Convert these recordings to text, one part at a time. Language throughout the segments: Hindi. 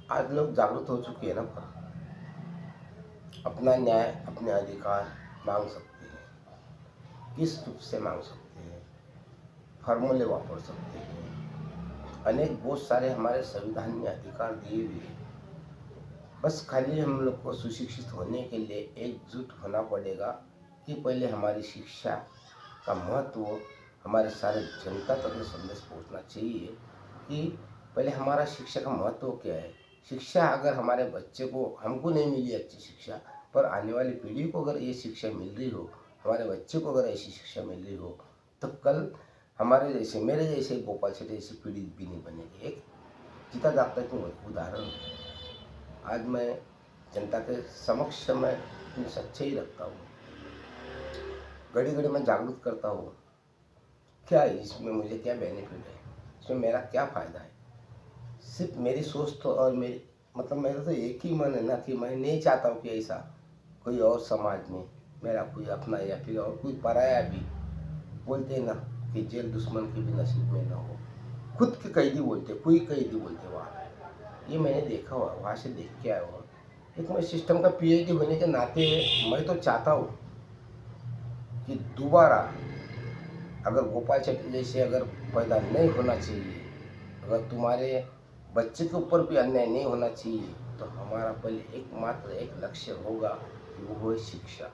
आज लोग जागरूक हो चुके हैं ना, पर अपना न्याय अपने अधिकार मांग सकते हैं। किस रूप से मांग सकते हैं? फार्मूले वापर सकते हैं। अनेक बहुत सारे हमारे संविधान में अधिकार दिए हुए हैं। बस खाली हम लोग को सुशिक्षित होने के लिए एकजुट होना पड़ेगा कि पहले हमारी शिक्षा का महत्व हमारे सारे जनता तक संदेश पहुंचना चाहिए कि पहले हमारा शिक्षा का महत्व क्या है। शिक्षा अगर हमारे बच्चे को, हमको नहीं मिली अच्छी शिक्षा, पर आने वाली पीढ़ी को अगर ये शिक्षा मिल रही हो, हमारे बच्चे को अगर ऐसी शिक्षा मिल रही हो, तो कल हमारे जैसे, मेरे जैसे गोपाल शेट्टी जैसी पीढ़ी भी नहीं बनेगी। एक जीता जागता की उदाहरण आज मैं जनता के समक्ष मैं अपनी सच्चाई रखता हूँ, घड़ी घड़ी मैं जागरूक करता हूँ। क्या है इसमें, मुझे क्या बेनिफिट है, इसमें मेरा क्या फ़ायदा है। सिर्फ मेरी सोच तो और मेरी मतलब मेरा तो एक ही मन है ना कि मैं नहीं चाहता हूँ कि ऐसा कोई और समाज में मेरा कोई अपना या फिर और कोई पराया भी, बोलते हैं ना कि जेल दुश्मन के भी नसीब में ना हो। खुद के कैदी बोलते, कोई कैदी बोलते वहाँ, ये मैंने देखा हुआ, वहाँ से देख के आया हुआ। एक मैं सिस्टम का पीएचडी होने के नाते मैं तो चाहता हूँ कि दोबारा अगर गोपाल शेट्टी जैसे अगर पैदा नहीं होना चाहिए, अगर तुम्हारे बच्चे के ऊपर भी अन्याय नहीं होना चाहिए, तो हमारा पहले एकमात्र एक लक्ष्य होगा कि वो है शिक्षा।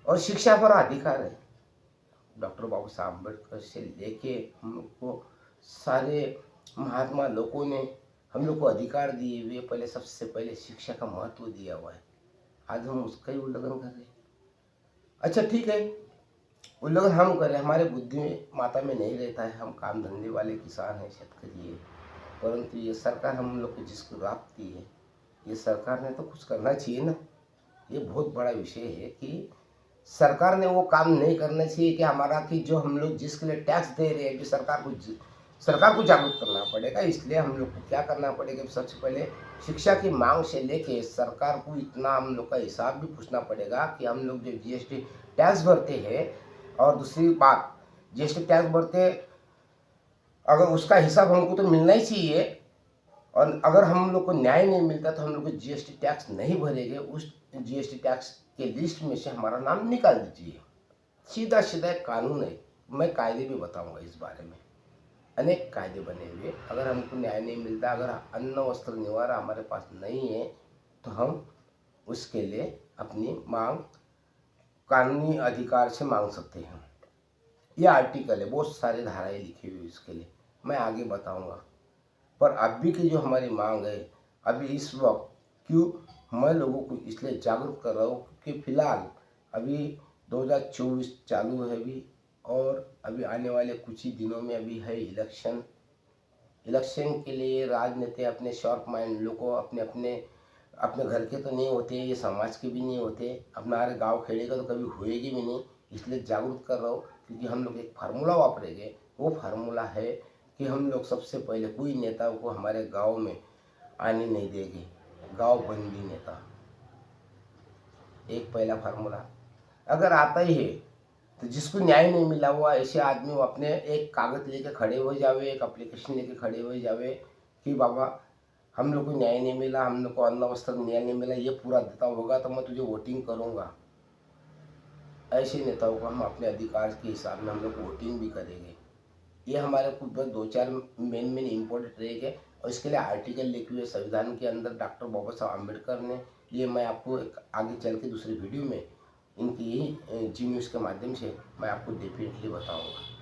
और शिक्षा पर अधिकार है। डॉक्टर बाबा साहब अम्बेडकर से लेके हम लोग को सारे महात्मा लोगों ने हम लोग को अधिकार दिए हुए, पहले सबसे पहले शिक्षा का महत्व दिया हुआ है। आज हम उसका ही उल्लंघन कर रहे हैं। अच्छा ठीक है, उल्लंघन हम करें, हमारे बुद्धि में माता में नहीं रहता है, हम काम धंधे वाले किसान हैं, शेतकरी है, परंतु ये सरकार हम लोग को जिसको राहत दी है, ये सरकार ने तो कुछ करना चाहिए ना। ये बहुत बड़ा विषय है कि सरकार ने वो काम नहीं करना चाहिए कि हमारा कि जो हम लोग जिसके लिए टैक्स दे रहे हैं, सरकार को जागरूक करना पड़ेगा। इसलिए हम लोग को क्या करना पड़ेगा, सबसे पहले शिक्षा की मांग से लेके सरकार को इतना हम लोग का हिसाब भी पूछना पड़ेगा कि हम लोग जो जीएसटी टैक्स भरते हैं, और दूसरी बात जीएसटी टैक्स भरते, अगर उसका हिसाब हमको तो मिलना ही चाहिए। और अगर हम लोग को न्याय नहीं मिलता तो हम लोग को जीएसटी टैक्स नहीं भरेंगे, उस जीएसटी टैक्स के लिस्ट में से हमारा नाम निकाल दीजिए। सीधा सीधा एक कानून है। मैं कायदे भी बताऊंगा इस बारे में। अनेक कायदे बने हुए, अगर हमको न्याय नहीं मिलता, अगर अन्न वस्त्र निवारा हमारे पास नहीं है, तो हम उसके लिए अपनी मांग कानूनी अधिकार से मांग सकते हैं। यह आर्टिकल है, बहुत सारे धाराएं लिखी हुई इसके लिए, मैं आगे बताऊंगा। पर अभी की जो हमारी मांग है, अभी इस वक्त क्यों मैं लोगों को इसलिए जागरूक कर रहा हूँ कि फिलहाल अभी 2024 चालू है अभी, और अभी आने वाले कुछ ही दिनों में अभी है इलेक्शन। इलेक्शन के लिए राजनीति अपने शॉर्ट माइंड लोगों, अपने अपने अपने घर के तो नहीं होते, ये समाज के भी नहीं होते, अपना हमारे गाँव खेड़े का तो कभी होएगी भी नहीं। इसलिए जागरूक कर रहा हूँ, क्योंकि हम लोग एक फार्मूला वापरेंगे। वो फार्मूला है कि हम लोग सबसे पहले कोई नेता को हमारे गांव में आने नहीं देंगे, गांव बंदी नेता। एक पहला फार्मूला अगर आता ही है, तो जिसको न्याय नहीं मिला हुआ ऐसे आदमी वो अपने एक कागज लेके खड़े हो जावे, एक एप्लीकेशन लेके खड़े हो जावे कि बाबा हम लोग को न्याय नहीं मिला, हम लोग को अन्न वस्त्र न्याय नहीं मिला, ये पूरा देता होगा तो मैं तुझे वोटिंग करूँगा। ऐसे नेताओं को हम अपने अधिकार के हिसाब में हम लोग वोटिंग भी करेंगे। ये हमारे कुछ बस दो चार मेन इम्पोर्टेंट रहेंगे, और इसके लिए आर्टिकल लिखे हुए संविधान के अंदर डॉक्टर बाबा साहब अम्बेडकर ने। ये मैं आपको एक आगे चल के दूसरी वीडियो में इनकी यही जी न्यूज़ के माध्यम से मैं आपको डेफिनेटली बताऊंगा।